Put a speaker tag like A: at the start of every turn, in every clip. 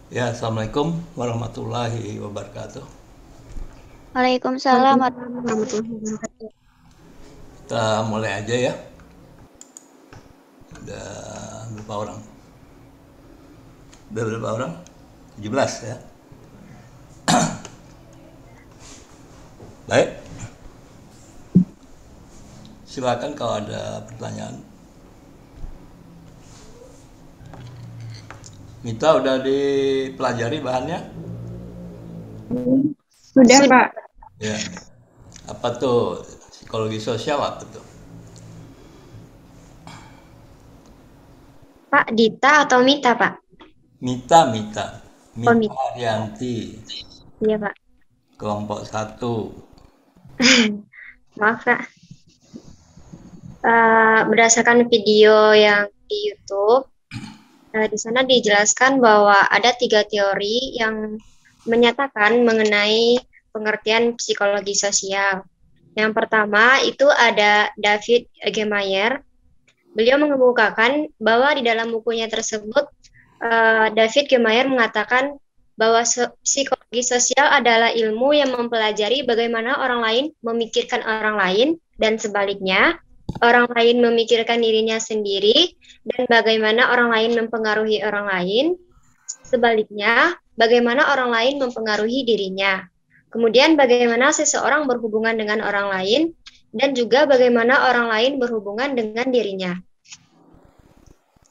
A: Ya, Assalamualaikum warahmatullahi wabarakatuh.
B: Waalaikumsalam warahmatullahi wabarakatuh.
A: Kita mulai aja ya. Udah berapa orang? Udah berapa orang? 17 ya. Baik, silakan kalau ada pertanyaan. Mita udah dipelajari bahannya?
B: Sudah, Pak.
A: Ya. Apa tuh? Psikologi sosial apa tuh?
B: Pak Dita atau Mita, Pak?
A: Mita, Mita.
B: Oh,
A: Mita
B: Mita.
A: Arianti,
B: Iya, Pak.
A: kelompok satu.
B: Maaf, Pak. Berdasarkan video yang di YouTube, di sana dijelaskan bahwa ada tiga teori yang menyatakan mengenai pengertian psikologi sosial. Yang pertama itu ada David Gemeyer. Beliau mengemukakan bahwa di dalam bukunya tersebut, David Gemeyer mengatakan bahwa psikologi sosial adalah ilmu yang mempelajari bagaimana orang lain memikirkan orang lain dan sebaliknya, orang lain memikirkan dirinya sendiri dan bagaimana orang lain mempengaruhi orang lain, sebaliknya, bagaimana orang lain mempengaruhi dirinya. Kemudian bagaimana seseorang berhubungan dengan orang lain dan juga bagaimana orang lain berhubungan dengan dirinya.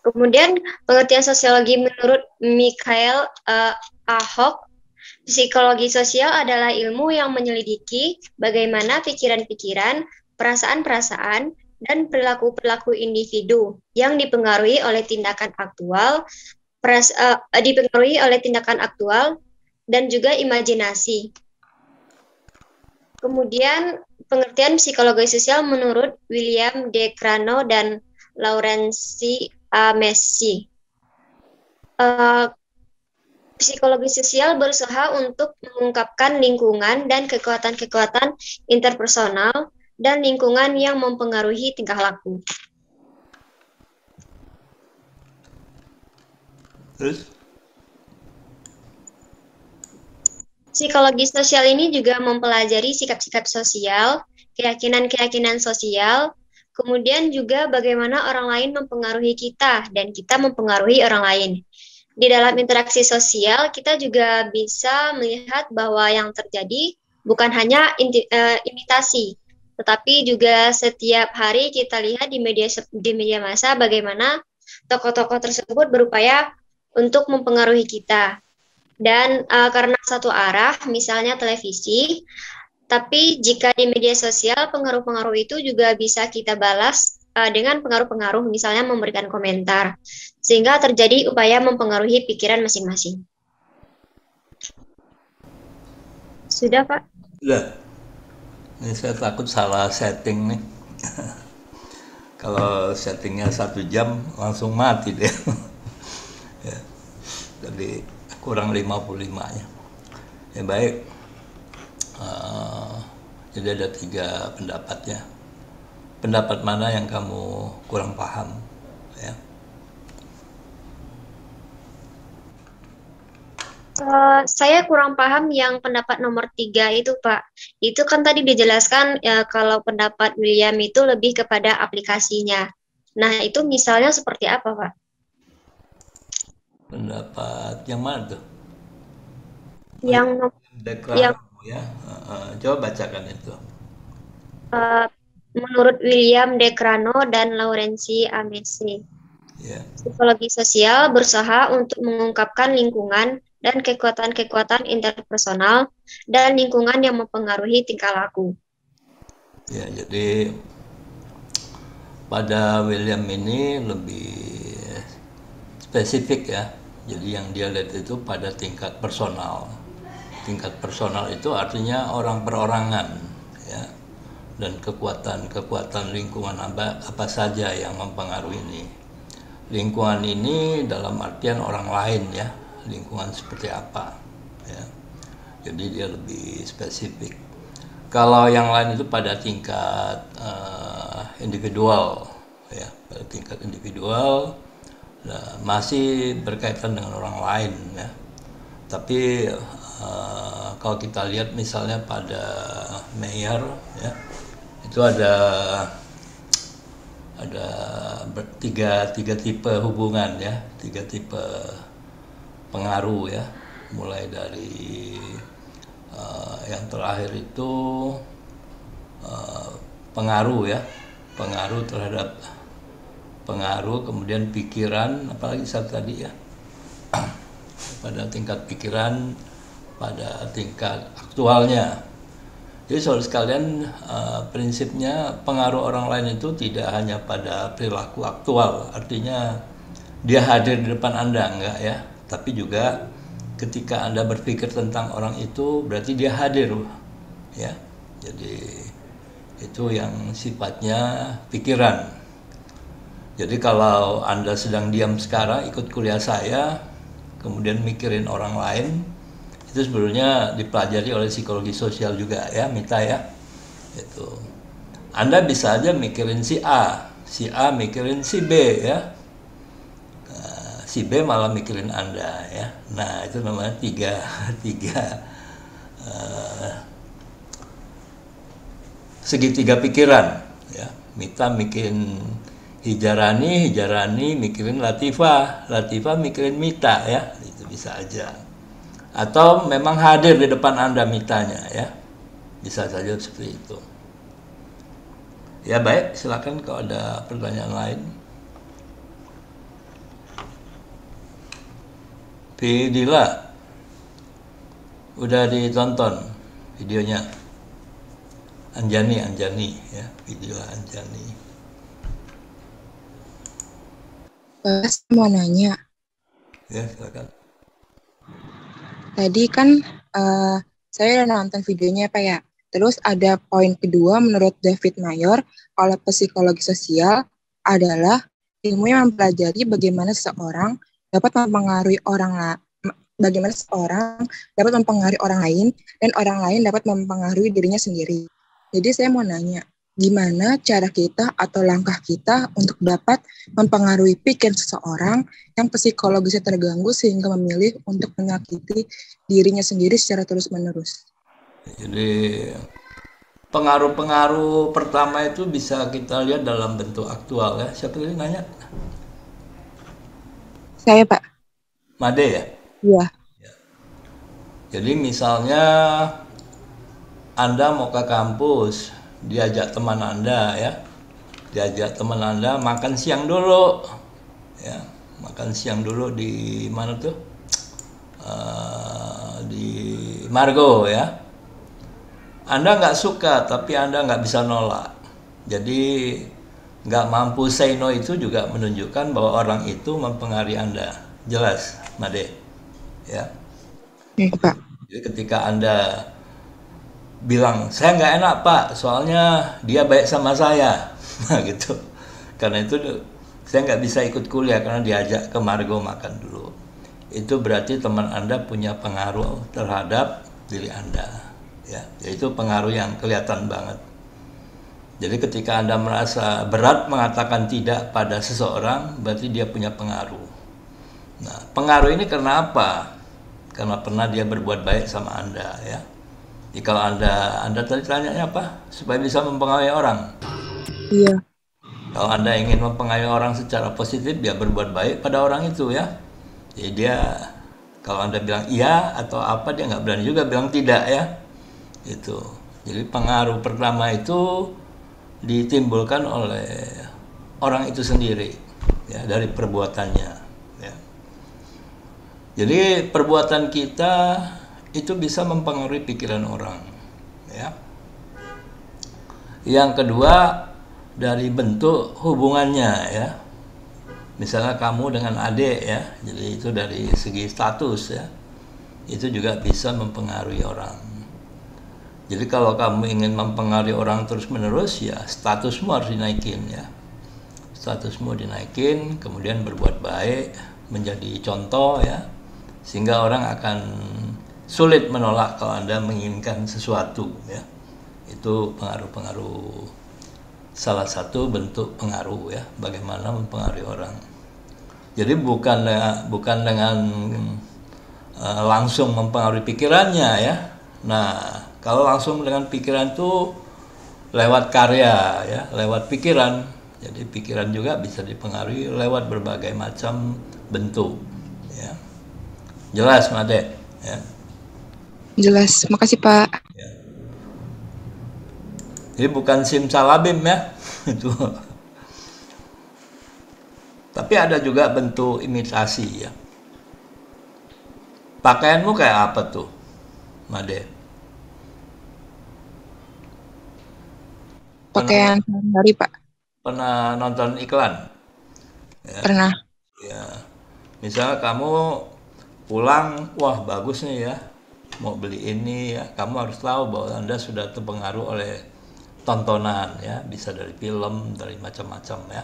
B: Kemudian pengertian sosiologi menurut Mikhail Ahok, psikologi sosial adalah ilmu yang menyelidiki bagaimana pikiran-pikiran, perasaan-perasaan, dan perilaku-perilaku individu yang dipengaruhi oleh tindakan aktual, dan juga imajinasi. Kemudian pengertian psikologi sosial menurut William D. Crano dan Lawrence Messi. Psikologi sosial berusaha untuk mengungkapkan lingkungan dan kekuatan-kekuatan interpersonal dan lingkungan yang mempengaruhi tingkah laku.
A: Terus,
B: Psikologi sosial ini juga mempelajari sikap-sikap sosial, keyakinan-keyakinan sosial, kemudian juga bagaimana orang lain mempengaruhi kita dan kita mempengaruhi orang lain. Di dalam interaksi sosial, kita juga bisa melihat bahwa yang terjadi bukan hanya imitasi, tetapi juga setiap hari kita lihat di media massa bagaimana tokoh-tokoh tersebut berupaya untuk mempengaruhi kita. Dan karena satu arah, misalnya televisi, tapi jika di media sosial pengaruh-pengaruh itu juga bisa kita balas dengan pengaruh-pengaruh, misalnya memberikan komentar, sehingga terjadi upaya mempengaruhi pikiran masing-masing. Sudah, Pak?
A: udah. Ini saya takut salah setting nih. Kalau settingnya 1 jam langsung mati deh. Ya, jadi kurang 55-nya. Ya baik. Eh, jadi ada 3 pendapatnya. Pendapat mana yang kamu kurang paham? Ya.
B: Saya kurang paham yang pendapat nomor 3 itu, Pak. Itu kan tadi dijelaskan ya, kalau pendapat William itu lebih kepada aplikasinya. Nah, itu misalnya seperti apa, Pak?
A: Pendapat yang mana tuh? Oh ya,
B: Yang yang
A: Dekrano ya. Coba bacakan itu.
B: eh, menurut William De Crano dan Laurensi Amese.
A: Ya.
B: Psikologi sosial berusaha untuk mengungkapkan lingkungan dan kekuatan-kekuatan interpersonal dan lingkungan yang mempengaruhi tingkah laku.
A: Ya, jadi pada William ini lebih spesifik ya. Jadi yang dia lihat itu pada tingkat personal. Tingkat personal itu artinya orang perorangan ya. Dan kekuatan-kekuatan lingkungan apa saja yang mempengaruhi ini. Lingkungan ini dalam artian orang lain ya. Lingkungan seperti apa ya. Jadi dia lebih spesifik. Kalau yang lain itu pada tingkat individual ya, pada tingkat individual, nah, masih berkaitan dengan orang lain ya. Tapi kalau kita lihat misalnya pada Meyer ya, itu ada tiga tipe hubungan ya, tiga tipe pengaruh ya, mulai dari yang terakhir itu pengaruh ya, pengaruh terhadap pengaruh, kemudian pikiran, apalagi satu tadi ya, pada tingkat pikiran, pada tingkat aktualnya. Jadi saudara sekalian, prinsipnya pengaruh orang lain itu tidak hanya pada perilaku aktual, artinya dia hadir di depan Anda, enggak ya, tapi juga ketika Anda berpikir tentang orang itu berarti dia hadir ya. Jadi itu yang sifatnya pikiran. Jadi kalau Anda sedang diam sekarang ikut kuliah saya, kemudian mikirin orang lain, itu sebenarnya dipelajari oleh psikologi sosial juga ya, Mita ya. Itu Anda bisa aja mikirin si A mikirin si B ya, si B malah mikirin Anda ya. Nah itu namanya tiga segitiga pikiran ya. Mita mikirin Hijarani mikirin Latifah mikirin Mita ya, itu bisa aja. Atau memang hadir di depan Anda Mitanya ya, bisa saja seperti itu. Ya baik, silakan kalau ada pertanyaan lain. Vidila, udah ditonton videonya? Anjani ya, video Anjani.
C: Saya mau nanya.
A: Ya, silakan.
C: Tadi kan saya udah nonton videonya Pak ya. Terus ada poin kedua menurut David Mayor, kalau psikologi sosial adalah ilmu yang mempelajari bagaimana seseorang dapat mempengaruhi orang lain dan orang lain dapat mempengaruhi dirinya sendiri. Jadi saya mau nanya, gimana cara kita atau langkah kita untuk dapat mempengaruhi pikiran seseorang yang psikologisnya terganggu sehingga memilih untuk menyakiti dirinya sendiri secara terus-menerus?
A: Jadi pengaruh-pengaruh pertama itu bisa kita lihat dalam bentuk aktual ya. Siapa tadi nanya?
C: Saya Pak.
A: Made ya?
C: Iya.
A: Jadi misalnya Anda mau ke kampus, diajak teman Anda ya, makan siang dulu ya, makan siang dulu di mana tuh, di Margo ya. Anda nggak suka tapi Anda nggak bisa nolak, jadi nggak mampu say no itu juga menunjukkan bahwa orang itu mempengaruhi Anda. Jelas Made ya?
C: Iya Pak.
A: Jadi ketika Anda bilang, saya nggak enak Pak, soalnya dia baik sama saya, nah gitu. Karena itu saya nggak bisa ikut kuliah karena diajak ke Margo makan dulu. Itu berarti teman Anda punya pengaruh terhadap diri Anda, ya. Itu pengaruh yang kelihatan banget. Jadi ketika Anda merasa berat mengatakan tidak pada seseorang, berarti dia punya pengaruh. Nah, pengaruh ini karena apa? Karena pernah dia berbuat baik sama Anda, ya. Jadi kalau Anda tadi tanyanya apa? Supaya bisa mempengaruhi orang.
C: Iya.
A: Kalau Anda ingin mempengaruhi orang secara positif, dia berbuat baik pada orang itu ya. Jadi dia, kalau Anda bilang iya atau apa, dia nggak berani juga bilang tidak ya. Itu. Jadi pengaruh pertama itu ditimbulkan oleh orang itu sendiri, ya, dari perbuatannya. Ya. Jadi perbuatan kita itu bisa mempengaruhi pikiran orang, ya. Yang kedua, dari bentuk hubungannya, ya. Misalnya kamu dengan adik, ya, jadi itu dari segi status, ya, itu juga bisa mempengaruhi orang. Jadi kalau kamu ingin mempengaruhi orang terus-menerus, ya statusmu harus dinaikin, ya. Statusmu dinaikin, kemudian berbuat baik, menjadi contoh, ya, sehingga orang akan sulit menolak kalau Anda menginginkan sesuatu, ya. Itu pengaruh-pengaruh, salah satu bentuk pengaruh, ya, bagaimana mempengaruhi orang. Jadi bukan dengan langsung mempengaruhi pikirannya ya. Nah, kalau langsung dengan pikiran itu lewat karya ya, lewat pikiran. Jadi pikiran juga bisa dipengaruhi lewat berbagai macam bentuk ya. Jelas Made ya.
C: Jelas, makasih Pak.
A: Ya. Jadi bukan simsalabim ya. Itu. Tapi ada juga bentuk imitasi ya. Pakaianmu kayak apa tuh, Made?
C: Pakaian sehari-hari Pak.
A: Pernah nonton iklan? Ya.
C: Pernah.
A: Ya. Misalnya kamu pulang, wah bagus nih ya, mau beli ini ya, kamu harus tahu bahwa Anda sudah terpengaruh oleh tontonan ya, bisa dari film, dari macam-macam ya.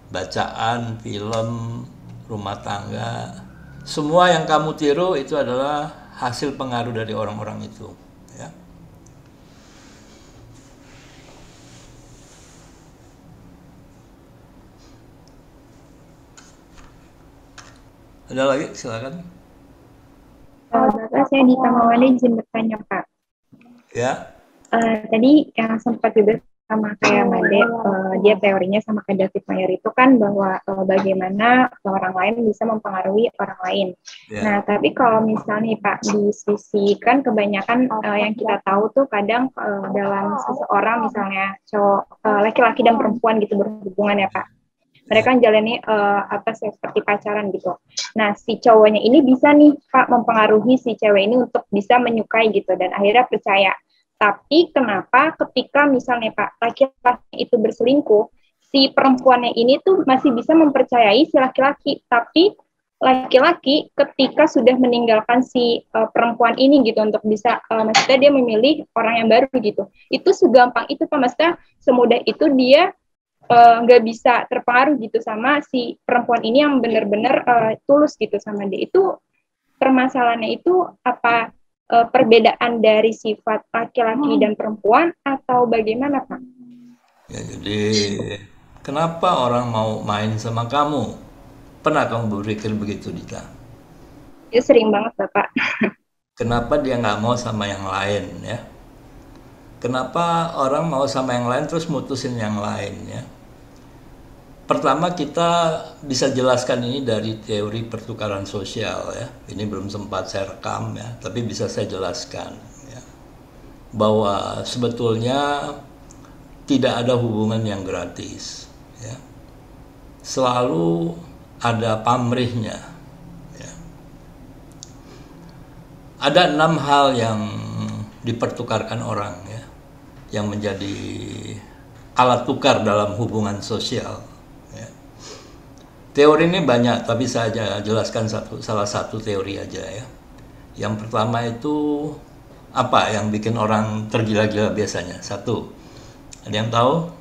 A: Bacaan, film, rumah tangga, semua yang kamu tiru itu adalah hasil pengaruh dari orang-orang itu ya. Ada lagi, silakan.
D: Bapak, saya di Tamawali izin bertanya Pak.
A: Ya.
D: Tadi yang sempat juga sama kayak Made, dia teorinya sama kayak David Mayer itu kan bahwa bagaimana orang lain bisa mempengaruhi orang lain.
A: Ya.
D: Nah, tapi kalau misalnya Pak di sisi kan kebanyakan yang kita tahu tuh kadang dalam seseorang misalnya cowok, laki-laki dan perempuan gitu berhubungan ya Pak. Mereka menjalani seperti pacaran gitu. Nah, si cowoknya ini bisa nih Pak mempengaruhi si cewek ini untuk bisa menyukai gitu dan akhirnya percaya. Tapi kenapa ketika misalnya Pak laki-laki itu berselingkuh, si perempuannya ini tuh masih bisa mempercayai si laki-laki, tapi laki-laki ketika sudah meninggalkan si perempuan ini gitu untuk bisa maksudnya dia memilih orang yang baru gitu. Itu segampang itu Pak, maksudnya semudah itu dia nggak bisa terpengaruh gitu sama si perempuan ini yang benar-benar tulus gitu sama dia. Itu permasalahannya itu apa perbedaan dari sifat laki-laki dan perempuan atau bagaimana Pak?
A: Ya, jadi kenapa orang mau main sama kamu? Pernah kamu berpikir begitu, Dita?
D: Ya sering banget Bapak.
A: Kenapa dia nggak mau sama yang lain ya? Kenapa orang mau sama yang lain terus mutusin yang lain ya? Pertama kita bisa jelaskan ini dari teori pertukaran sosial ya. Ini belum sempat saya rekam ya, tapi bisa saya jelaskan ya. Bahwa sebetulnya tidak ada hubungan yang gratis ya. Selalu ada pamrihnya ya. Ada 6 hal yang dipertukarkan orang ya, yang menjadi alat tukar dalam hubungan sosial. Teori ini banyak, tapi saya jelaskan salah satu teori aja ya. Yang pertama itu apa yang bikin orang tergila-gila biasanya? Satu, ada yang tahu?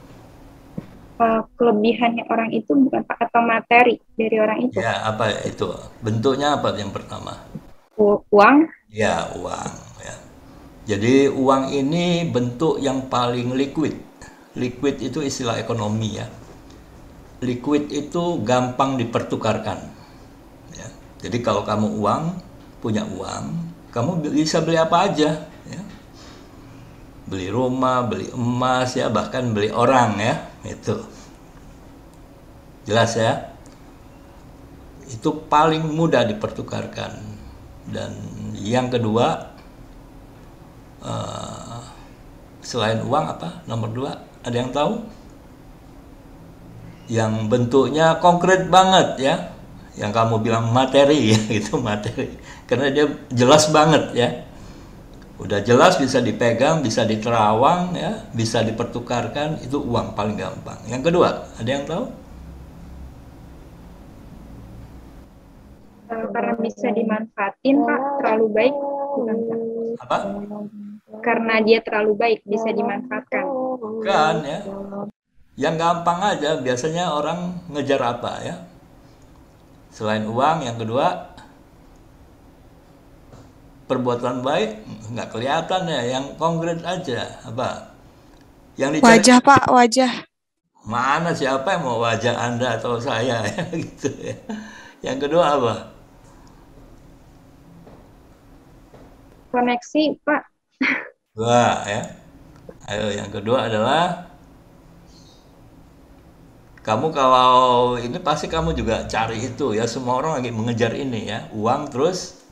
D: Kelebihannya orang itu bukan Pak atau materi dari orang itu?
A: Ya, apa itu? Bentuknya apa yang pertama?
D: Uang?
A: Ya, uang. Ya. Jadi uang ini bentuk yang paling liquid. Liquid itu istilah ekonomi ya. Liquid itu gampang dipertukarkan ya. Jadi kalau kamu punya uang, kamu bisa beli apa aja ya. Beli rumah, beli emas ya, bahkan beli orang ya. Itu jelas ya. Itu paling mudah dipertukarkan. Dan yang kedua, selain uang apa? Nomor 2, ada yang tahu? Yang bentuknya konkret banget ya, yang kamu bilang materi ya, itu materi karena dia jelas banget ya, udah jelas, bisa dipegang, bisa diterawang ya, bisa dipertukarkan, itu uang paling gampang. Yang kedua, ada yang tahu?
D: Karena bisa dimanfaatin Pak, terlalu baik bukan Pak?
A: Apa?
D: Karena dia terlalu baik bisa dimanfaatkan.
A: Kan ya. Yang gampang aja, biasanya orang ngejar apa ya? Selain uang, yang kedua, perbuatan baik nggak kelihatan ya, yang konkret aja. Apa? Yang dicari,
C: Wajah Pak, wajah.
A: mana siapa yang mau wajah Anda atau saya ya, gitu ya. Yang kedua apa?
D: koneksi, Pak.
A: Dua ya. Ayo, yang kedua adalah kamu kalau ini pasti kamu juga cari itu ya. Semua orang lagi mengejar ini ya. Uang terus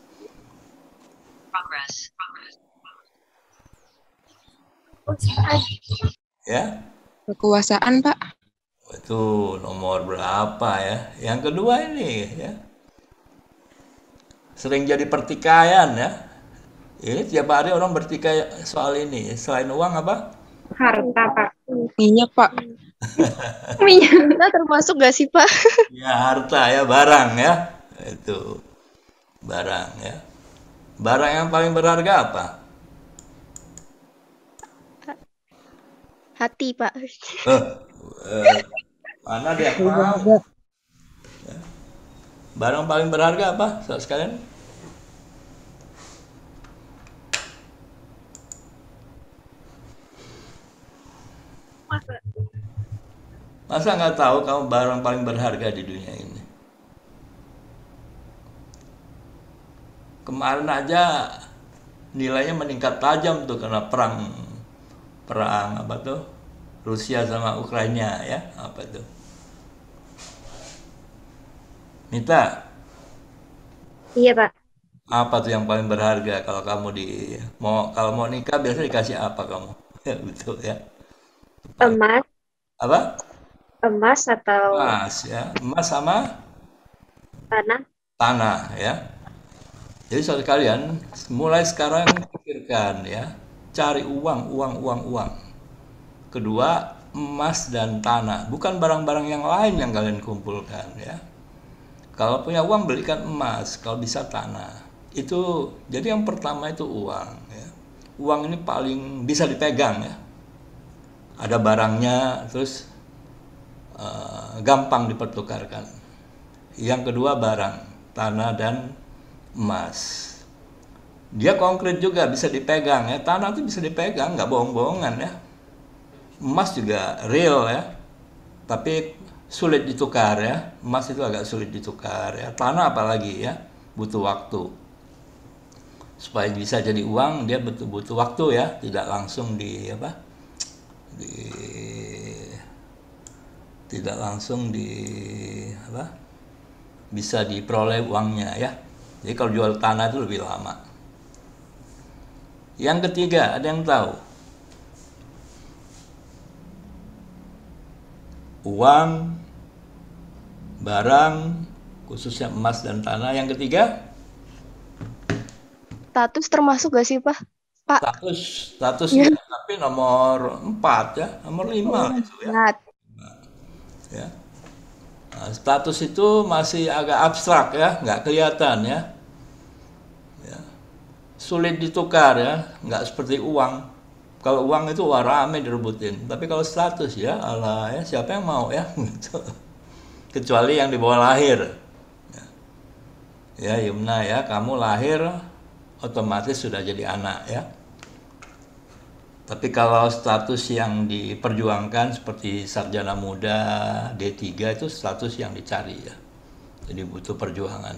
A: ya.
C: Kekuasaan, Pak.
A: Itu nomor berapa ya? Yang kedua ini ya. Sering jadi pertikaian ya. Ini tiap hari orang bertikai soal ini. Selain uang apa?
D: Harta, Pak.
C: Minyak, Pak.
D: Minyak.
B: Kita termasuk gak sih, Pak?
A: Ya harta ya, barang ya. Itu barang ya. Barang yang paling berharga apa?
B: Hati, Pak.
A: Mana dia mau? Barang paling berharga apa, saudara sekalian? Masa nggak tahu kamu barang paling berharga di dunia ini? Kemarin aja nilainya meningkat tajam tuh karena perang apa tuh? Rusia sama Ukraina ya, apa tuh? Mita,
B: Iya, Pak.
A: apa tuh yang paling berharga kalau kamu kalau mau nikah biasanya dikasih apa kamu? Ya betul ya.
B: Emas,
A: Apa?
B: emas atau
A: Emas ya, emas sama
B: tanah.
A: tanah ya. Jadi saudara kalian mulai sekarang pikirkan ya, cari uang. Kedua, emas dan tanah, bukan barang-barang yang lain yang kalian kumpulkan ya. Kalau punya uang belikan emas, kalau bisa tanah. Itu jadi yang pertama itu uang ya. Uang ini paling bisa dipegang ya. Ada barangnya, terus gampang dipertukarkan. Yang kedua barang, tanah dan emas. Dia konkret juga, bisa dipegang ya. Tanah itu bisa dipegang, nggak bohong-bohongan ya. Emas juga real ya, tapi sulit ditukar ya. Emas itu agak sulit ditukar ya. Tanah apalagi ya, butuh waktu. Supaya bisa jadi uang, dia butuh waktu ya, tidak langsung bisa diperoleh uangnya ya. Jadi kalau jual tanah itu lebih lama. Yang ketiga, ada yang tahu? Uang, barang, khususnya emas dan tanah. Yang ketiga,
B: Status termasuk gak sih, Pak? Pak.
A: status ya, tapi nomor 4 ya, nomor 5 itu ya. Ya. Nah, status itu masih agak abstrak ya, nggak kelihatan ya. Sulit ditukar ya, nggak seperti uang. Kalau uang itu rame direbutin, tapi kalau status ya Allah ya, siapa yang mau ya gitu. Kecuali yang dibawa lahir. Ya Yumna ya, kamu lahir otomatis sudah jadi anak ya. Tapi kalau status yang diperjuangkan seperti sarjana muda, D3 itu status yang dicari ya. Jadi butuh perjuangan.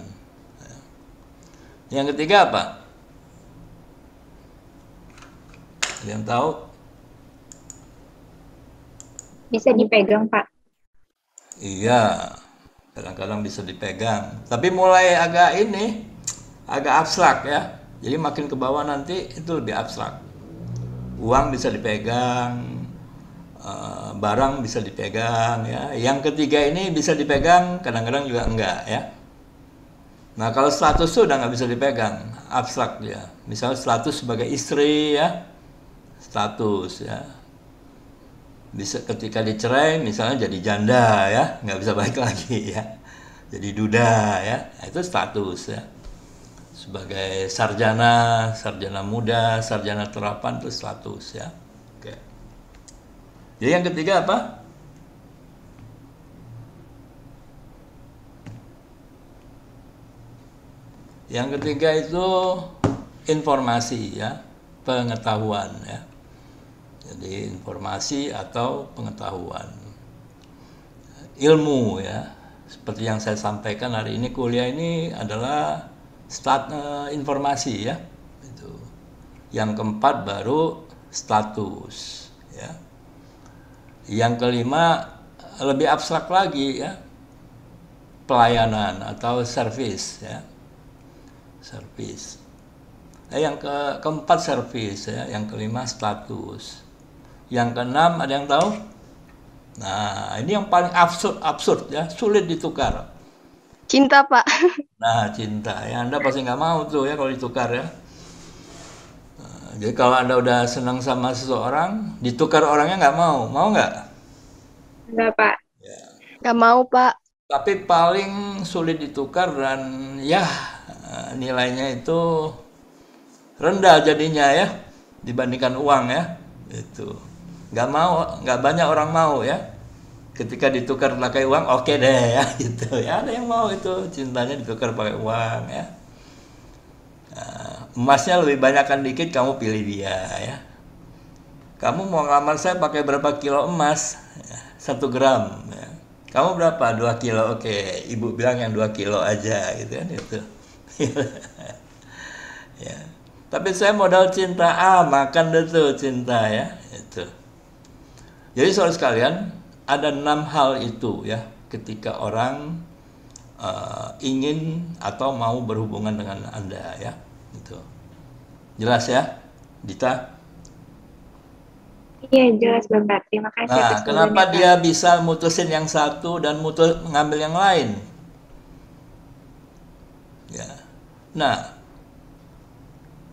A: Yang ketiga apa? Ada yang tahu?
D: Bisa dipegang, Pak.
A: Iya, kadang-kadang bisa dipegang. Tapi mulai agak abstrak ya. Jadi makin ke bawah nanti itu lebih abstrak. Uang bisa dipegang, barang bisa dipegang ya. Yang ketiga ini bisa dipegang, kadang-kadang juga enggak ya. Nah kalau status itu udah nggak bisa dipegang, abstrak dia. Misalnya status sebagai istri ya, status ya. Bisa ketika dicerai misalnya jadi janda ya, nggak bisa balik lagi ya. Jadi duda ya, itu status ya. Sebagai sarjana muda, sarjana terapan itu status ya. Oke. Jadi yang ketiga apa? Yang ketiga itu informasi ya, pengetahuan ya. Jadi informasi atau pengetahuan. Ilmu ya. Seperti yang saya sampaikan hari ini, kuliah ini adalah informasi ya. Itu. Yang keempat baru status, ya. Yang kelima lebih abstrak lagi, ya, pelayanan atau service, ya, service. Yang keempat service, ya, yang kelima status, yang keenam ada yang tahu? Nah, ini yang paling absurd, ya, sulit ditukar.
E: Cinta, Pak.
A: Nah, cinta, ya, Anda pasti nggak mau tuh, ya, kalau ditukar, ya. Jadi kalau Anda udah senang sama seseorang, ditukar orangnya nggak mau nggak?
D: Enggak, Pak.
E: Nggak mau, Pak.
A: Tapi paling sulit ditukar dan ya nilainya itu rendah jadinya, ya, dibandingkan uang, ya. Itu nggak banyak orang mau, ya. Ketika ditukar pakai uang, oke deh, ya, gitu. Ya, ada yang mau itu cintanya ditukar pakai uang, ya. Emasnya lebih banyakkan dikit, kamu pilih dia, ya. Kamu mau ngelamar saya pakai berapa kilo emas? 1 gram, ya. Kamu berapa? 2 kilo, oke. Ibu bilang yang 2 kilo aja, gitu kan, itu. Ya. Tapi saya modal cinta, makan deh tuh cinta, ya, itu. Jadi saudara sekalian, ada 6 hal itu, ya, ketika orang ingin atau mau berhubungan dengan Anda, ya, itu. Jelas, ya, Dita?
D: Iya, jelas Bapak. Terima kasih
A: Nah,
D: atas
A: kenapa
D: jawabannya,
A: dia
D: Pak.
A: bisa mutusin yang satu dan mengambil yang lain? Ya. Nah,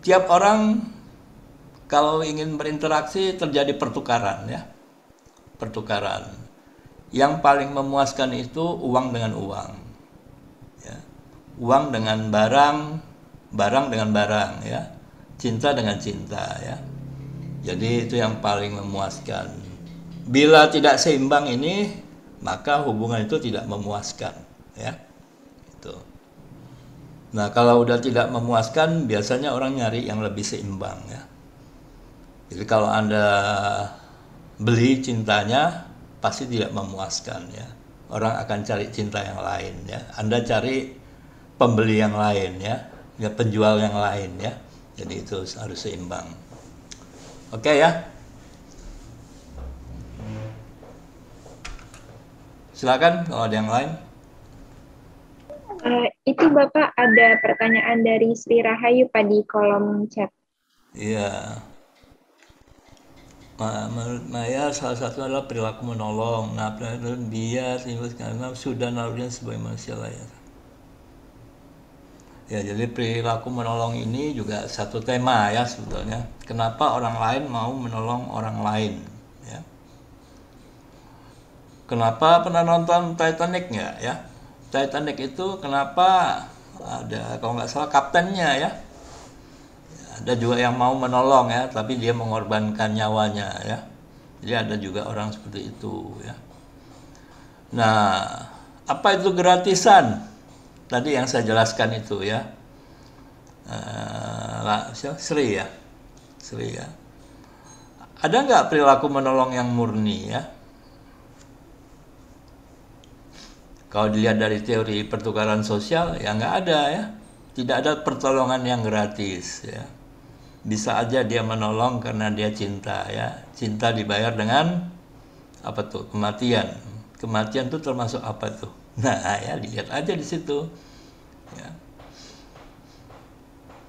A: tiap orang kalau ingin berinteraksi terjadi pertukaran, ya. Pertukaran. Yang paling memuaskan itu uang dengan uang. Ya. Uang dengan barang, barang dengan barang, ya. Cinta dengan cinta, ya. Jadi itu yang paling memuaskan. Bila tidak seimbang ini, maka hubungan itu tidak memuaskan, ya. Itu. Nah, kalau udah tidak memuaskan, biasanya orang nyari yang lebih seimbang, ya. Jadi kalau Anda beli cintanya, pasti tidak memuaskan, ya. Orang akan cari cinta yang lain, ya. Anda cari pembeli yang lain, ya, penjual yang lain, ya. Jadi itu harus seimbang. Oke, ya. Silakan kalau ada yang lain.
D: Itu Bapak ada pertanyaan dari Sri Rahayu Pak di kolom chat.
A: Iya. Menurut Maya salah satu adalah perilaku menolong. Nah, perilaku bias karena sudah naruhnya sebagai manusia layak. Ya, jadi perilaku menolong ini juga satu tema, ya, sebetulnya. Kenapa orang lain mau menolong orang lain, ya? Kenapa pernah nonton Titanic nggak, ya? Titanic itu kenapa ada, kalau nggak salah, kaptennya, ya. Ada juga yang mau menolong, ya, tapi dia mengorbankan nyawanya, ya. Jadi ada juga orang seperti itu, ya. Nah, apa itu gratisan? Tadi yang saya jelaskan itu, ya. Sri, ya. Sri, ya. Ada nggak perilaku menolong yang murni, ya? Kalau dilihat dari teori pertukaran sosial, ya nggak ada, ya. Tidak ada pertolongan yang gratis, ya. Bisa aja dia menolong karena dia cinta, ya. Cinta dibayar dengan apa tuh? Kematian. Kematian itu termasuk apa tuh? Nah, ya, dilihat aja di situ, ya.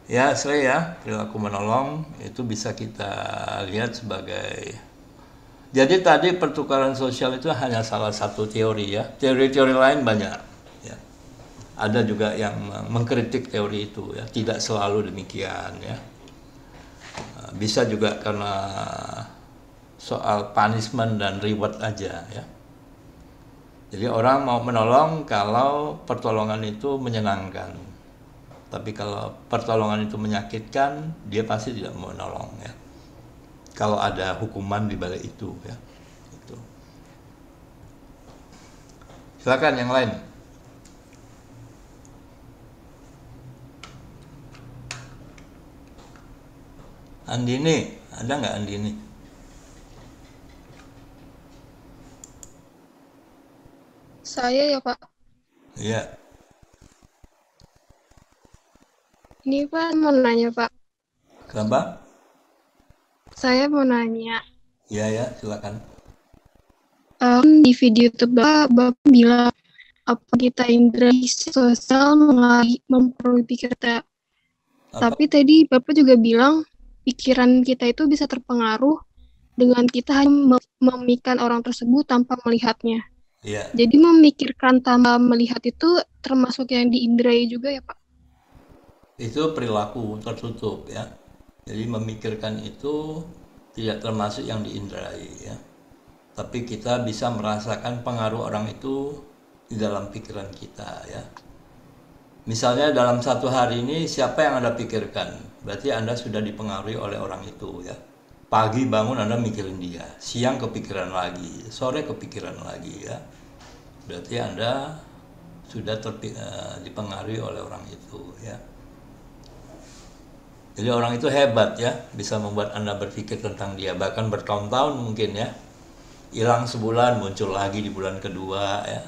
A: Ya, Sri, ya, perilaku menolong itu bisa kita lihat sebagai. Jadi tadi pertukaran sosial itu hanya salah satu teori, ya. Teori-teori lain banyak, ya. Ada juga yang mengkritik teori itu, ya. Tidak selalu demikian, ya. Bisa juga karena soal punishment dan reward aja, ya. Jadi orang mau menolong kalau pertolongan itu menyenangkan. Tapi kalau pertolongan itu menyakitkan, dia pasti tidak mau menolong, ya. Kalau ada hukuman di balik itu, ya. Itu. Silakan yang lain. Andini, ada nggak Andini?
F: Saya ya Pak.
A: Iya.
F: Ini Pak mau nanya Pak.
A: Kenapa?
F: Saya mau nanya.
A: Iya ya, silakan.
F: Di video YouTube Bapak bilang apa kita indera sosial mempengaruhi pikiran kita.
A: Apa?
F: Tapi tadi Bapak juga bilang pikiran kita itu bisa terpengaruh dengan kita hanya memikirkan orang tersebut tanpa melihatnya.
A: Iya.
F: Jadi memikirkan tanpa melihat itu termasuk yang diinderai juga ya Pak?
A: Itu perilaku tertutup ya. Jadi memikirkan itu tidak termasuk yang diinderai ya. Tapi kita bisa merasakan pengaruh orang itu di dalam pikiran kita ya. Misalnya dalam satu hari ini siapa yang Anda pikirkan? Berarti Anda sudah dipengaruhi oleh orang itu ya. Pagi bangun Anda mikirin dia, siang kepikiran lagi, sore kepikiran lagi ya. Berarti Anda sudah dipengaruhi oleh orang itu ya. Jadi orang itu hebat ya, bisa membuat Anda berpikir tentang dia, bahkan bertahun-tahun mungkin ya. Hilang sebulan, muncul lagi di bulan kedua ya.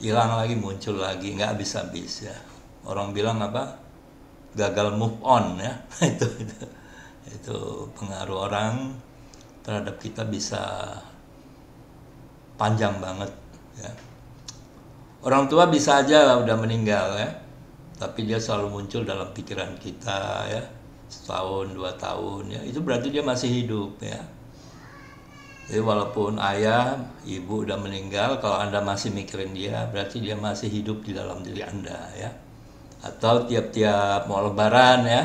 A: Hilang lagi, muncul lagi, nggak habis-habis ya. Orang bilang apa? Gagal move on ya. itu pengaruh orang terhadap kita bisa panjang banget ya. Orang tua bisa aja udah meninggal ya, tapi dia selalu muncul dalam pikiran kita ya, setahun, 2 tahun ya, itu berarti dia masih hidup ya. Jadi walaupun ayah, ibu udah meninggal, kalau Anda masih mikirin dia, berarti dia masih hidup di dalam diri Anda ya. Atau tiap-tiap mau lebaran ya,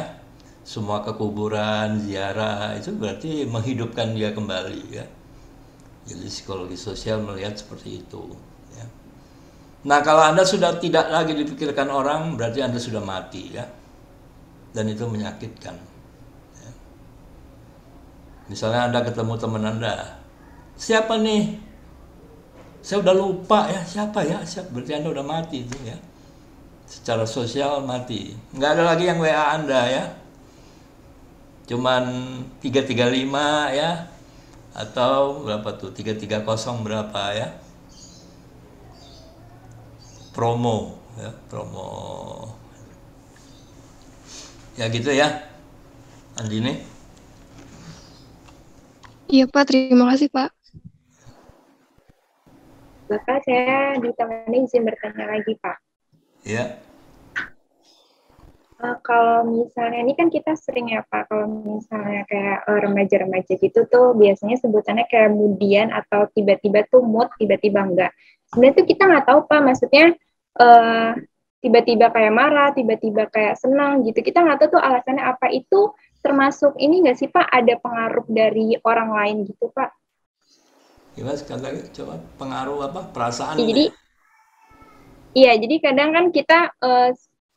A: semua ke kuburan, ziarah, itu berarti menghidupkan dia kembali ya. Jadi psikologi sosial melihat seperti itu ya. Nah, kalau Anda sudah tidak lagi dipikirkan orang, berarti Anda sudah mati ya. Dan itu menyakitkan ya. Misalnya Anda ketemu teman Anda, siapa nih? Saya udah lupa ya, siapa ya? Berarti Anda udah mati itu ya. Secara sosial mati. Nggak ada lagi yang WA Anda ya. Cuman 335 ya. Atau berapa tuh? 330 berapa ya? Promo ya, promo. Ya gitu ya. Andini.
F: Iya Pak, terima kasih Pak.
D: Bapak, saya ditemani izin bertanya lagi, Pak.
A: Ya.
D: Kalau misalnya ini kan kita sering ya Pak, kalau misalnya kayak remaja-remaja gitu tuh biasanya sebutannya kayak moodian atau tiba-tiba tuh mood, tiba-tiba enggak. Sebenarnya tuh kita nggak tahu Pak, maksudnya tiba-tiba kayak marah, tiba-tiba kayak senang gitu. Kita nggak tahu tuh alasannya apa. Itu termasuk ini nggak sih Pak, ada pengaruh dari orang lain gitu Pak?
A: Gimana sekali lagi, coba pengaruh apa? Perasaan
D: Ya, jadi kadang kan kita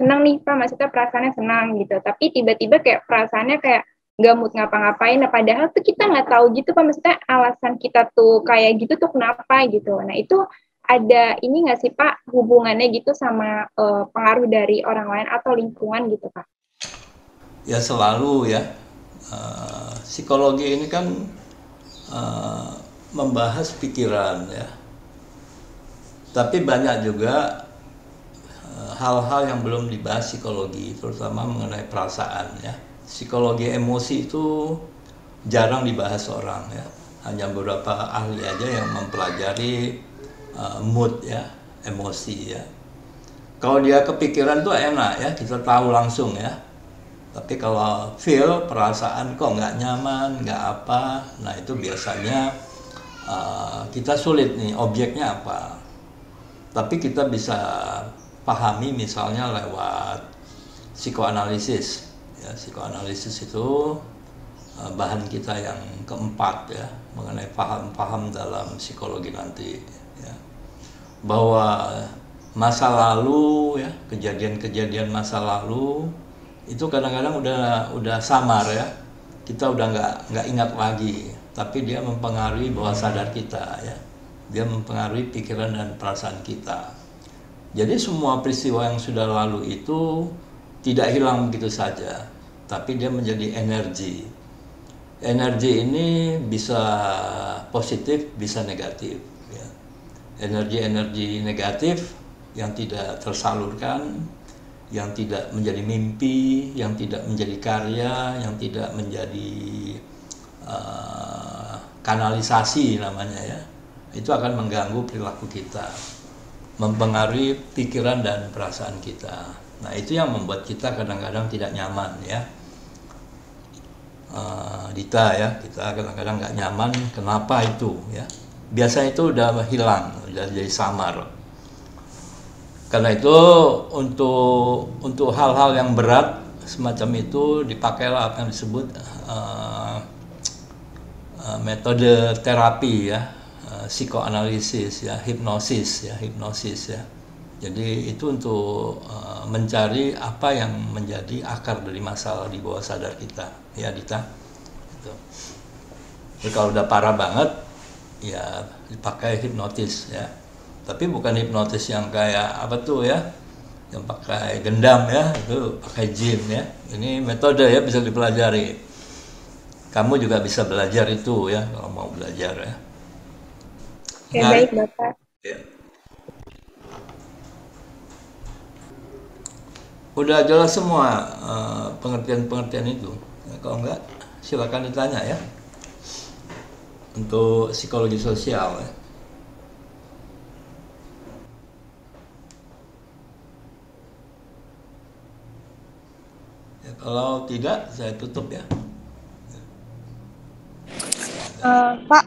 D: senang nih Pak, maksudnya perasaannya senang gitu, tapi tiba-tiba kayak perasaannya kayak nggak mood ngapa-ngapain, nah padahal tuh kita nggak tahu gitu Pak, maksudnya alasan kita tuh kayak gitu tuh kenapa gitu. Nah itu ada ini nggak sih Pak, hubungannya gitu sama pengaruh dari orang lain atau lingkungan gitu Pak?
A: Ya selalu ya, psikologi ini kan membahas pikiran ya, tapi banyak juga hal-hal yang belum dibahas psikologi, terutama mengenai perasaan ya. Psikologi emosi itu jarang dibahas orang ya, hanya beberapa ahli aja yang mempelajari mood ya, emosi ya. Kalau dia kepikiran tuh enak ya, kita tahu langsung ya. Tapi kalau feel, perasaan kok nggak nyaman, nggak apa, nah itu biasanya kita sulit nih, objeknya apa. Tapi kita bisa pahami misalnya lewat psikoanalisis. Ya, psikoanalisis itu bahan kita yang keempat ya, mengenai paham-paham dalam psikologi nanti. Ya. Bahwa masa lalu ya, kejadian-kejadian masa lalu itu kadang-kadang udah samar ya, kita udah nggak ingat lagi, tapi dia mempengaruhi bawah sadar kita ya, dia mempengaruhi pikiran dan perasaan kita. Jadi semua peristiwa yang sudah lalu itu tidak hilang begitu saja, tapi dia menjadi energi. Energi ini bisa positif, bisa negatif ya. Energi-energi negatif yang tidak tersalurkan, yang tidak menjadi mimpi, yang tidak menjadi karya, yang tidak menjadi kanalisasi namanya ya, itu akan mengganggu perilaku kita, mempengaruhi pikiran dan perasaan kita. Nah itu yang membuat kita kadang-kadang tidak nyaman ya. Dita ya, kita kadang-kadang nggak nyaman. Kenapa itu ya? Biasanya itu udah hilang, udah jadi samar. Karena itu untuk hal-hal yang berat semacam itu dipakailah apa yang disebut metode terapi ya, psikoanalisis ya, hipnosis ya. Jadi itu untuk mencari apa yang menjadi akar dari masalah di bawah sadar kita, ya Dita. Gitu. Jadi kalau udah parah banget, ya dipakai hipnotis ya. Tapi bukan hipnotis yang kayak apa tuh ya, yang pakai gendam ya, itu pakai jin ya. Ini metode ya, bisa dipelajari. Kamu juga bisa belajar itu ya, kalau mau belajar ya.
D: Oke, baik Bapak.
A: Ya. Udah jelas semua pengertian-pengertian itu. Ya, kalau enggak, silakan ditanya ya. Untuk psikologi sosial ya. Ya, kalau tidak, saya tutup ya.
G: Pak,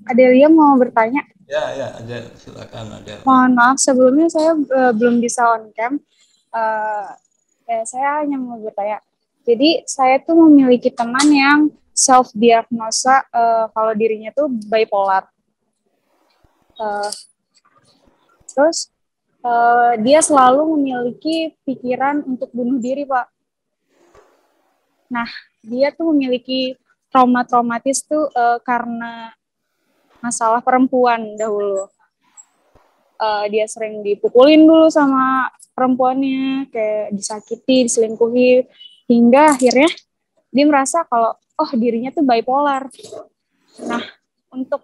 G: Adelia mau bertanya.
A: Ya, ada, silakan ada.
G: Mohon maaf sebelumnya saya belum bisa on cam. Saya hanya mau bertanya. Jadi saya tuh memiliki teman yang self diagnosa kalau dirinya tuh bipolar. Terus dia selalu memiliki pikiran untuk bunuh diri, Pak. Nah, dia tuh memiliki traumatis tuh karena masalah perempuan dahulu. Dia sering dipukulin dulu sama perempuannya, kayak disakiti, diselingkuhi, hingga akhirnya dia merasa kalau dirinya tuh bipolar. Nah, untuk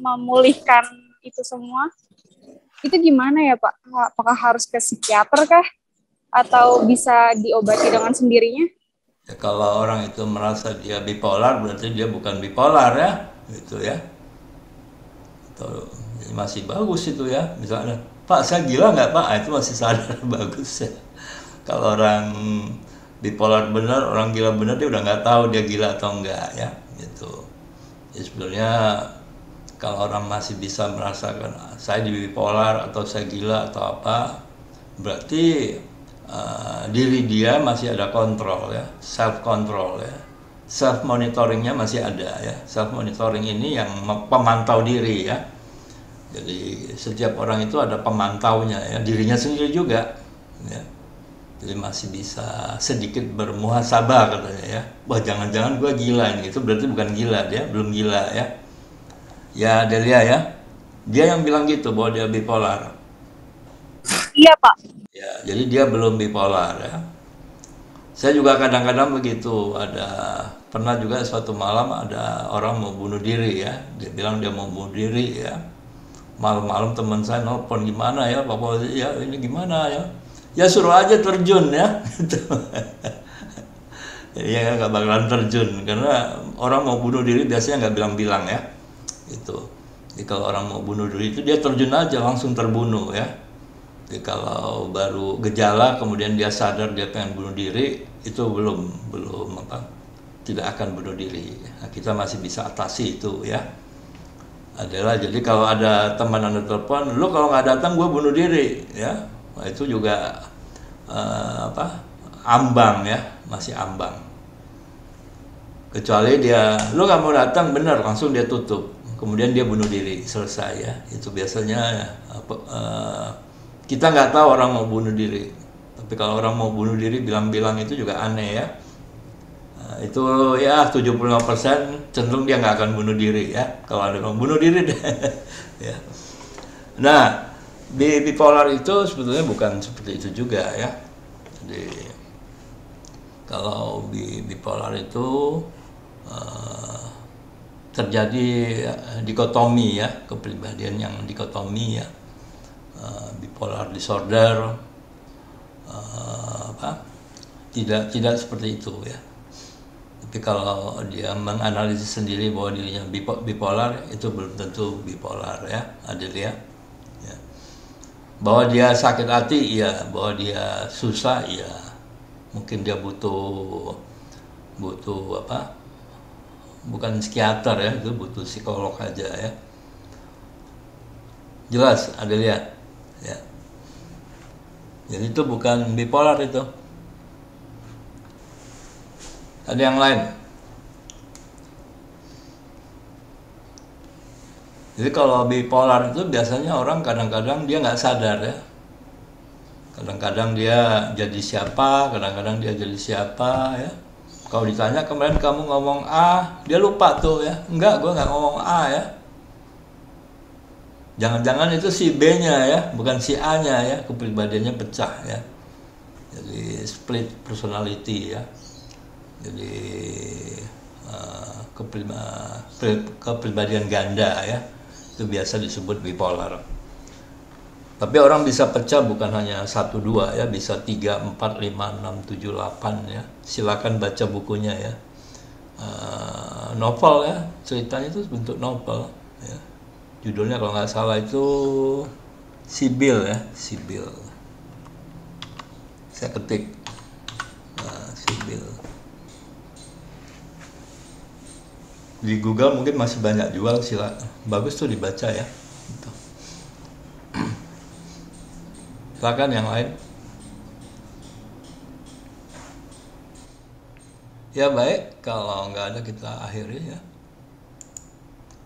G: memulihkan itu semua, itu gimana ya Pak? Apakah harus ke psikiater kah? Atau bisa diobati dengan sendirinya?
A: Ya, kalau orang itu merasa dia bipolar, berarti dia bukan bipolar ya, gitu ya. Atau masih bagus itu ya, misalnya, Pak saya gila nggak Pak? Itu masih sadar, bagus ya. Kalau orang bipolar benar, orang gila benar, dia udah nggak tahu dia gila atau enggak ya, gitu. Ya sebenarnya kalau orang masih bisa merasakan saya di bipolar atau saya gila atau apa, berarti diri dia masih ada kontrol ya, self control ya, self monitoringnya masih ada ya. Self monitoring ini yang pemantau diri ya. Jadi setiap orang itu ada pemantaunya ya, dirinya sendiri juga ya. Jadi masih bisa sedikit bermuhasabah katanya ya. Wah jangan-jangan gue gila ini, itu berarti bukan gila, dia belum gila ya. Ya Delia ya, dia yang bilang gitu bahwa dia bipolar.
G: Iya Pak.
A: Ya, jadi dia belum bipolar ya. Saya juga kadang-kadang begitu, pernah juga suatu malam ada orang mau bunuh diri ya. Dia bilang dia mau bunuh diri ya. Malam-malam teman saya nelpon, gimana ya Pak Fauzi ya, ini gimana ya. Ya suruh aja terjun ya. Ya nggak bakalan terjun, karena orang mau bunuh diri biasanya nggak bilang-bilang ya. Itu. Jadi kalau orang mau bunuh diri itu dia terjun aja, langsung terbunuh ya. Jadi kalau baru gejala kemudian dia sadar dia pengen bunuh diri, itu belum tidak akan bunuh diri. Nah, kita masih bisa atasi itu ya. Adalah jadi kalau ada teman Anda telepon, lu kalau nggak datang gue bunuh diri ya. Nah, itu juga ambang ya, masih ambang. Kecuali dia lu nggak mau datang, benar langsung dia tutup. Kemudian dia bunuh diri, selesai ya. Itu biasanya kita nggak tahu orang mau bunuh diri, tapi kalau orang mau bunuh diri bilang-bilang itu juga aneh ya. Itu ya 75% cenderung dia nggak akan bunuh diri ya. Kalau ada orang bunuh diri deh. Ya. Nah, bipolar itu sebetulnya bukan seperti itu juga ya. Jadi kalau bipolar itu terjadi dikotomi ya, kepribadian yang dikotomi ya. Bipolar disorder tidak seperti itu ya. Tapi kalau dia menganalisis sendiri bahwa dirinya bipolar, itu belum tentu bipolar ya, Adelia. Ya. Bahwa dia sakit hati, iya. Bahwa dia susah, iya. Mungkin dia butuh apa? Bukan psikiater ya, itu butuh psikolog aja ya. Jelas, Adelia. Ya. Jadi itu bukan bipolar itu. Ada yang lain? Jadi kalau bipolar itu biasanya orang kadang-kadang dia nggak sadar ya. Kadang-kadang dia jadi siapa, kadang-kadang dia jadi siapa ya. Kalau ditanya kemarin kamu ngomong A, dia lupa tuh ya. Enggak, gue nggak ngomong A ya. Jangan-jangan itu si B-nya ya, bukan si A-nya ya, kepribadiannya pecah ya. Jadi split personality ya. Jadi kepribadian ganda ya, itu biasa disebut bipolar. Tapi orang bisa pecah bukan hanya 1, 2 ya, bisa 3, 4, 5, 6, 7, 8 ya. Silakan baca bukunya ya. Novel ya, ceritanya itu bentuk novel ya. Judulnya kalau nggak salah itu Sibyl ya, Sibyl. Saya ketik Sibyl. Di Google mungkin masih banyak jual, bagus tuh dibaca ya. Gitu. Silakan yang lain. Ya baik, kalau nggak ada kita akhiri ya.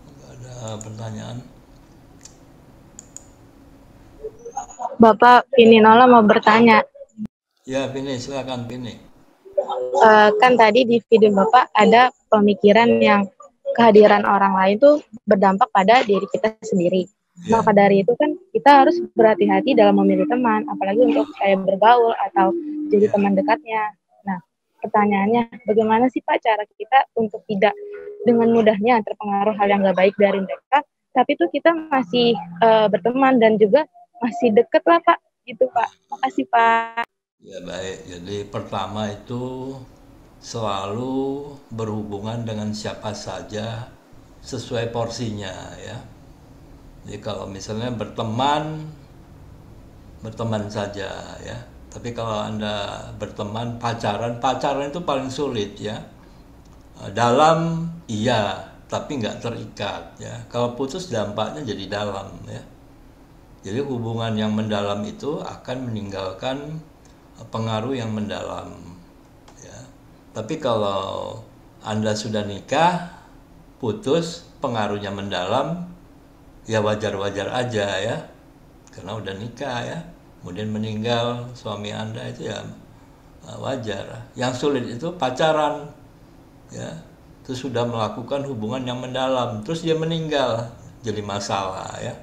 A: Nggak ada pertanyaan.
G: Bapak Pini Nola mau bertanya.
A: Ya Pini, silakan Pini.
G: Kan tadi di video Bapak ada pemikiran yang kehadiran orang lain tuh berdampak pada diri kita sendiri.
A: Ya.
G: Maka dari itu kan kita harus berhati-hati dalam memilih teman, apalagi untuk kayak bergaul atau jadi teman dekatnya. Nah, pertanyaannya, bagaimana sih Pak cara kita untuk tidak dengan mudahnya terpengaruh hal yang nggak baik dari mereka, tapi tuh kita masih berteman dan juga masih deket lah Pak, gitu Pak. Makasih Pak.
A: Ya baik, jadi pertama itu selalu berhubungan dengan siapa saja sesuai porsinya ya. Jadi kalau misalnya berteman saja ya. Tapi kalau Anda berteman, pacaran itu paling sulit ya. Dalam iya, tapi nggak terikat ya. Kalau putus dampaknya jadi dalam ya. Jadi hubungan yang mendalam itu akan meninggalkan pengaruh yang mendalam ya. Tapi kalau Anda sudah nikah, putus, pengaruhnya mendalam, ya wajar-wajar aja ya, karena udah nikah ya. Kemudian meninggal suami Anda itu ya wajar. Yang sulit itu pacaran ya, terus sudah melakukan hubungan yang mendalam, terus dia meninggal, jadi masalah ya.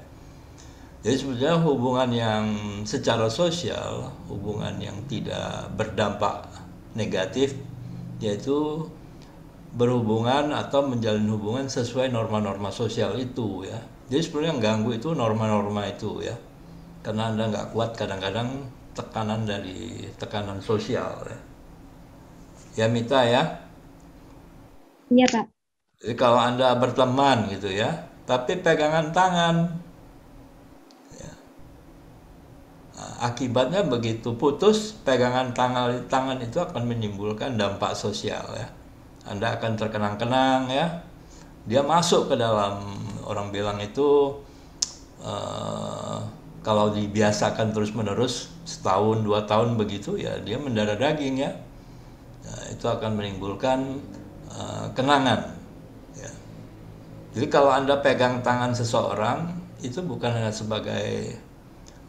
A: Jadi sebetulnya hubungan yang secara sosial, hubungan yang tidak berdampak negatif, yaitu berhubungan atau menjalin hubungan sesuai norma-norma sosial itu ya. Jadi sebenarnya yang ganggu itu norma-norma itu ya. Karena Anda nggak kuat kadang-kadang tekanan sosial ya. Ya Mita ya.
D: Iya Pak.
A: Jadi kalau Anda berteman gitu ya, tapi pegangan tangan, akibatnya begitu putus, pegangan tangan itu akan menimbulkan dampak sosial ya. Anda akan terkenang-kenang ya. Dia masuk ke dalam, orang bilang itu kalau dibiasakan terus-menerus setahun 2 tahun begitu ya, dia mendarah daging ya. Nah, itu akan menimbulkan kenangan ya. Jadi kalau Anda pegang tangan seseorang, itu bukan hanya sebagai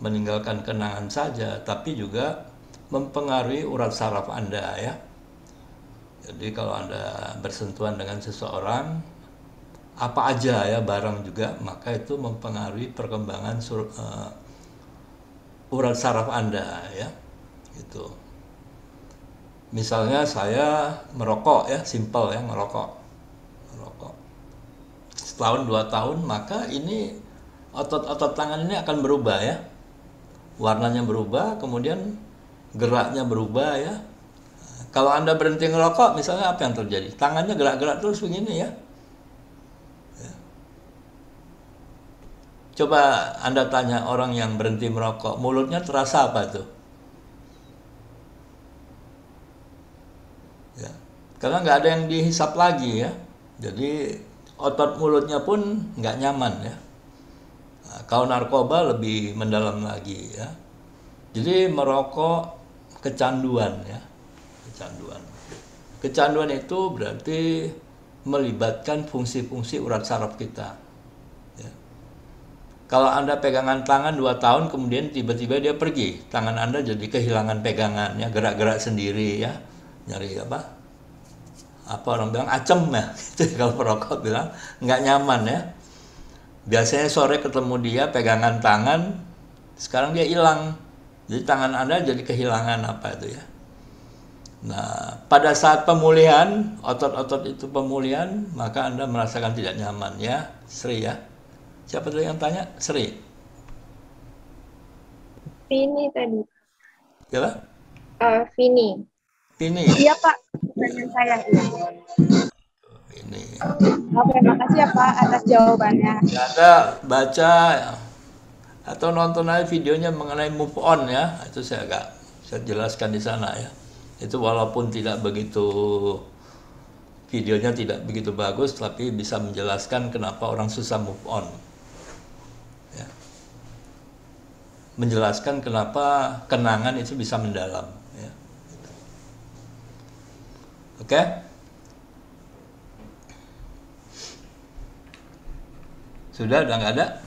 A: meninggalkan kenangan saja, tapi juga mempengaruhi urat saraf Anda ya. Jadi kalau Anda bersentuhan dengan seseorang, apa aja ya, barang juga, maka itu mempengaruhi perkembangan urat saraf Anda ya. Gitu. Misalnya saya merokok ya, simple ya, merokok. Setahun 2 tahun, maka ini otot-otot tangan ini akan berubah ya. Warnanya berubah, kemudian geraknya berubah ya. Kalau Anda berhenti ngerokok, misalnya apa yang terjadi? Tangannya gerak-gerak terus begini ya. Coba Anda tanya orang yang berhenti merokok, mulutnya terasa apa tuh? Ya. Karena nggak ada yang dihisap lagi ya. Jadi otot mulutnya pun nggak nyaman ya. Nah, kalau narkoba lebih mendalam lagi ya. Jadi merokok kecanduan ya. Kecanduan. Kecanduan itu berarti melibatkan fungsi-fungsi urat saraf kita. Ya. Kalau Anda pegangan tangan 2 tahun, kemudian tiba-tiba dia pergi, tangan Anda jadi kehilangan pegangannya, gerak-gerak sendiri ya, nyari apa orang bilang acem ya, gitu. Kalau perokok bilang nggak nyaman ya. Biasanya sore ketemu dia pegangan tangan, sekarang dia hilang, jadi tangan Anda jadi kehilangan apa itu ya. Nah, pada saat pemulihan, otot-otot itu pemulihan, maka Anda merasakan tidak nyaman ya, Sri ya. Siapa tadi yang tanya? Sri.
D: Vini tadi.
A: Siapa?
D: Vini.
A: Vini.
G: Iya Pak, pertanyaan saya.
A: Ini.
G: Oke, makasih ya Pak atas jawabannya.
A: Ya, Anda baca atau nonton aja videonya mengenai move on ya. Itu saya jelaskan di sana ya. Itu walaupun tidak begitu, videonya tidak begitu bagus, tapi bisa menjelaskan kenapa orang susah move on. Ya. Menjelaskan kenapa kenangan itu bisa mendalam. Ya. Oke? Sudah nggak ada?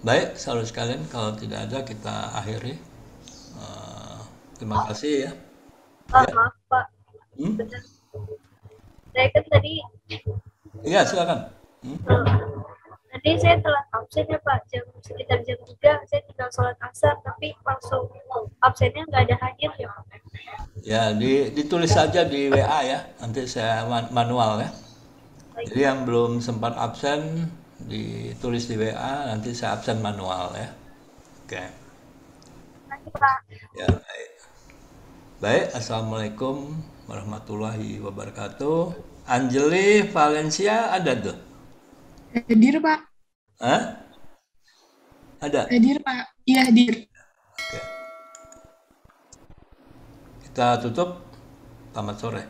A: Baik, saudara sekalian, kalau tidak ada kita akhiri. Terima kasih ya.
H: Maaf Pak, saya kan tadi
A: Iya, silakan.
H: tadi saya telat absen ya Pak, sekitar jam 3 saya tinggal sholat asar, tapi langsung absennya nggak ada hadir ya Pak.
A: Ya, ditulis saja di WA ya, nanti saya manual ya. Jadi yang belum sempat absen, ditulis di WA, nanti saya absen manual ya. Oke.
H: Terima kasih Pak.
A: Ya, baik. Baik, Assalamualaikum warahmatullahi wabarakatuh. Anjeli Valencia ada tuh?
I: Hadir Pak.
A: Hah? Ada?
I: Hadir Pak. Iya hadir.
A: Oke. Kita tutup. Selamat sore.